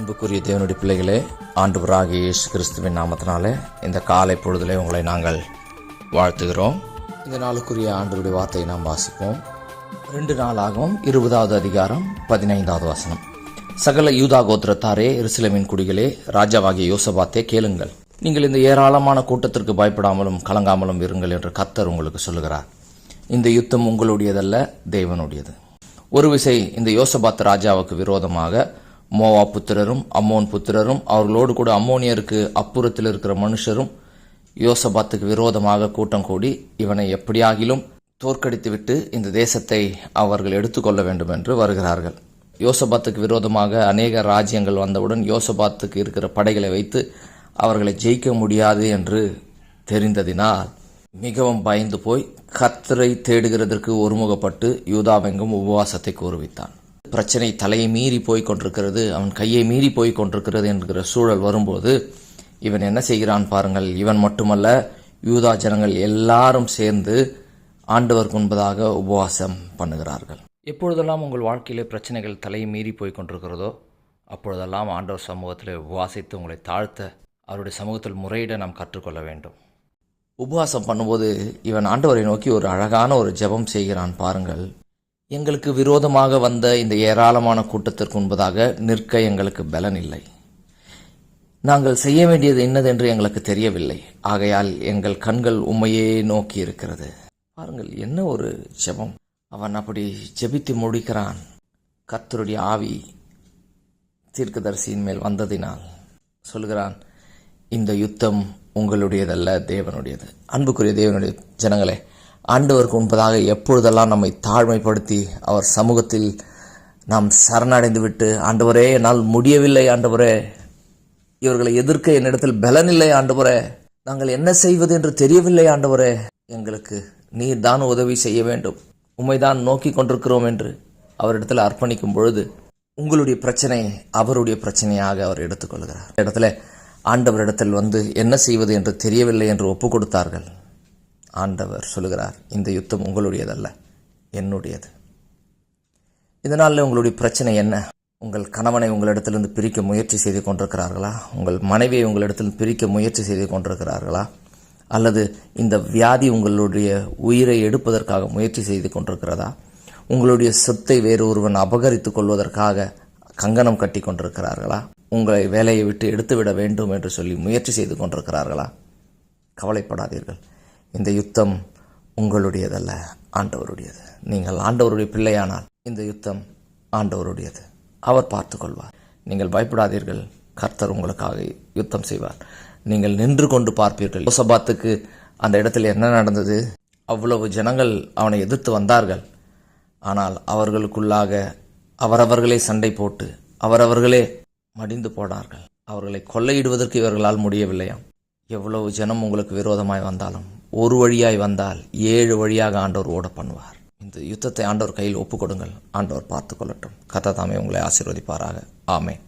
அன்புக்குரிய தேவனுடைய பிள்ளைகளே, ஆண்டவராகிய இயேசு கிறிஸ்துவின் நாமத்தினாலே இந்த காலை பொழுதிலே உங்களை நாங்கள் வாழ்த்துகிறோம். இந்த நாளுக்குரிய ஆண்டவருடைய வார்த்தையை நாம் வாசிப்போம். 2 நாளாகவும் 20வது அதிகாரம் 15வது வசனம். சகல யூதா கோத்திரத்தாரே, எருசலேமின் குடிகளே, ராஜாவாகிய யோசபாத்தே கேளுங்கள். நீங்கள் இந்த ஏராளமான கூட்டத்திற்கு பயப்படாமலும் கலங்காமலும் இருங்கள் என்று கர்த்தர் உங்களுக்கு சொல்லுகிறார். இந்த யுத்தம் உங்களுடையதல்ல, தேவனுடையது. ஒரு விசை இந்த யோசபாத் ராஜாவுக்கு விரோதமாக மோவா புத்திரரும் அம்மோன் புத்திரரும் அவர்களோடு கூட அம்மோனியருக்கு அப்புறத்தில் இருக்கிற மனுஷரும் யோசபாத்துக்கு விரோதமாக கூட்டம் கூடி இவனை எப்படியாகிலும் தோற்கடித்துவிட்டு இந்த தேசத்தை அவர்கள் எடுத்துக்கொள்ள வேண்டும் என்று வருகிறார்கள். யோசபாத்துக்கு விரோதமாக அநேக ராஜ்யங்கள் வந்தவுடன் யோசபாத்துக்கு இருக்கிற படைகளை வைத்து அவர்களை ஜெயிக்க முடியாது என்று தெரிந்ததினால் மிகவும் பயந்து போய் கர்த்தரை தேடுகிறதற்கு ஒருமுகப்பட்டு யூதாவெங்கும் உபவாசத்தை கூறுவித்தான். பிரச்சனை தலையை மீறி போய் கொண்டிருக்கிறது, அவன் கையை மீறி போய் கொண்டிருக்கிறது என்கிற சூழல் வரும்போது இவன் என்ன செய்கிறான் பாருங்கள். இவன் மட்டுமல்ல, யூதா ஜனங்கள் எல்லாரும் சேர்ந்து ஆண்டவருக்கு முன்பதாக உபவாசம் பண்ணுகிறார்கள். எப்பொழுதெல்லாம் உங்கள் வாழ்க்கையிலே பிரச்சனைகள் தலையை மீறி போய் கொண்டிருக்கிறதோ அப்பொழுதெல்லாம் ஆண்டவர் சமூகத்தில் உபவாசித்து உங்களை தாழ்த்த, அவருடைய சமூகத்தில் முறையிட நாம் கற்றுக்கொள்ள வேண்டும். உபவாசம் பண்ணும்போது இவன் ஆண்டவரை நோக்கி ஒரு அழகான ஒரு ஜெபம் செய்கிறான் பாருங்கள். எங்களுக்கு விரோதமாக வந்த இந்த ஏராளமான கூட்டத்திற்கு முன்பதாக நிற்க எங்களுக்கு பலன் இல்லை. நாங்கள் செய்ய வேண்டியது என்னதென்று எங்களுக்கு தெரியவில்லை. ஆகையால் எங்கள் கண்கள் உம்மையே நோக்கி இருக்கிறது. பாருங்கள், என்ன ஒரு ஜெபம். அவன் அப்படி ஜெபித்து முடிக்கிறான். கர்த்தருடைய ஆவி தீர்க்கதரிசியின் மேல் வந்ததினால் சொல்கிறான், இந்த யுத்தம் உங்களுடையதல்ல, தேவனுடையது. அன்புக்குரிய தேவனுடைய ஜனங்களே, ஆண்டவருக்கு முன்பதாக எப்பொழுதெல்லாம் நம்மை தாழ்மைப்படுத்தி அவர் சமூகத்தில் நாம் சரணடைந்து விட்டு, ஆண்டவரே என்னால் முடியவில்லை, ஆண்டவரே இவர்களை எதிர்க்க என்னிடத்தில் பலனில்லை, ஆண்டவரே நாங்கள் என்ன செய்வது என்று தெரியவில்லை, ஆண்டவரே எங்களுக்கு நீர் தான் உதவி செய்ய வேண்டும், உம்மைதான் நோக்கி கொண்டிருக்கிறோம் என்று அவரிடத்தில் அர்ப்பணிக்கும் பொழுது உங்களுடைய பிரச்சனை அவருடைய பிரச்சனையாக அவர் எடுத்துக்கொள்கிறார். இடத்துல ஆண்டவரிடத்தில் வந்து என்ன செய்வது என்று தெரியவில்லை என்று ஒப்பு கொடுத்தார்கள். ஆண்டவர் சொல்லுகிறார், இந்த யுத்தம் உங்களுடையதல்ல, என்னுடையது. இதனால் உங்களுடைய பிரச்சனை என்ன? உங்கள் கணவனை உங்களிடத்திலிருந்து பிரிக்க முயற்சி செய்து கொண்டிருக்கிறார்களா? உங்கள் மனைவியை உங்களிடத்தில் பிரிக்க முயற்சி செய்து கொண்டிருக்கிறார்களா? அல்லது இந்த வியாதி உங்களுடைய உயிரை எடுப்பதற்காக முயற்சி செய்து கொண்டிருக்கிறதா? உங்களுடைய சொத்தை வேறு ஒருவன் அபகரித்துக் கொள்வதற்காக கங்கணம் கட்டி கொண்டிருக்கிறார்களா? உங்களை வேலையை விட்டு எடுத்துவிட வேண்டும் என்று சொல்லி முயற்சி செய்து கொண்டிருக்கிறார்களா? கவலைப்படாதீர்கள், இந்த யுத்தம் உங்களுடையதல்ல, ஆண்டவருடையது. நீங்கள் ஆண்டவருடைய பிள்ளையானால் இந்த யுத்தம் ஆண்டவருடையது, அவர் பார்த்துக் கொள்வார். நீங்கள் பயப்படாதீர்கள், கர்த்தர் உங்களுக்காக யுத்தம் செய்வார். நீங்கள் நின்று கொண்டு பார்ப்பீர்கள். யோசபாத்துக்கு அந்த இடத்தில் என்ன நடந்தது? அவ்வளவு ஜனங்கள் அவனை எதிர்த்து வந்தார்கள். ஆனால் அவர்களுக்குள்ளாக அவரவர்களே சண்டை போட்டு அவரவர்களே மடிந்து போனார்கள். அவர்களை கொள்ளையிடுவதற்கு இவர்களால் முடியவில்லையாம். எவ்வளவு ஜனம் உங்களுக்கு விரோதமாய் வந்தாலும் ஒரு வழியாய் வந்தால் 7 வழியாக ஆண்டவர் ஓட பண்ணுவார். இந்த யுத்தத்தை ஆண்டவர் கையில் ஒப்புக் கொடுங்கள். ஆண்டவர் பார்த்து கொள்ளட்டும். கர்த்தர் தாமே உங்களை ஆசீர்வதிப்பாராக. ஆமென்.